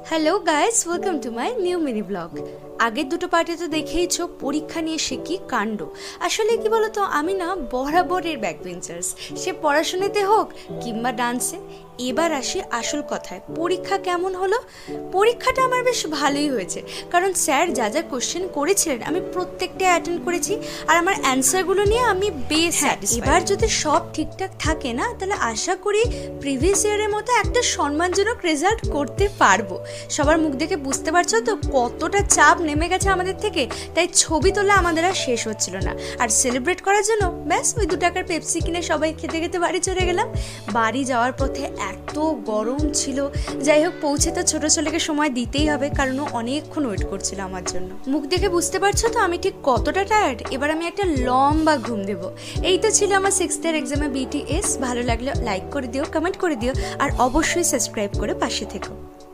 Hello guys, welcome to my new mini blog. আগের দুটো পার্টে তো দেখেইছো পরীক্ষা নিয়ে সে কি কাণ্ড। আসলে কি বলতো, আমি না বরাবরের ব্যাকবেঞ্চার্স, সে পড়াশোনাতে হোক কিংবা ডান্সে। এবার আসি আসল কথায়, পরীক্ষা কেমন হলো? পরীক্ষাটা আমার বেশ ভালোই হয়েছে, কারণ স্যার যা যা কোশ্চেন করেছিলেন আমি প্রত্যেকটা অ্যাটেন্ড করেছি, আর আমার অ্যান্সারগুলো নিয়ে আমি বেশ স্যাটিসফাইড। এবার যদি সব ঠিকঠাক থাকে না, তাহলে আশা করি প্রিভিয়াস ইয়ারের মতো একটা সম্মানজনক রেজাল্ট করতে পারবো। সবার মুখ দেখে বুঝতে পারছো তো কতটা চাপ নেমে গেছে আমাদের থেকে, তাই ছবি তোলা আমাদের আর শেষ হচ্ছিল না। আর সেলিব্রেট করার জন্য ব্যাস ওই 2 টাকার পেপসি কিনে সবাই খেতে খেতে বাড়ি চলে গেলাম। বাড়ি যাওয়ার পথে এত গরম ছিল, যাই হোক পৌঁছে তো ছোটো ছেলেকে সময় দিতেই হবে, কারণ ও অনেকক্ষণ ওয়েট করছিল আমার জন্য। মুখ দেখে বুঝতে পারছো তো আমি ঠিক কতটা টায়ার্ড। এবার আমি একটা লম্বা ঘুম দেবো। এই তো ছিল আমার 6th এক্সামে BTS। ভালো লাগলে লাইক করে দিও, কমেন্ট করে দিও, আর অবশ্যই সাবস্ক্রাইব করে পাশে থেকো।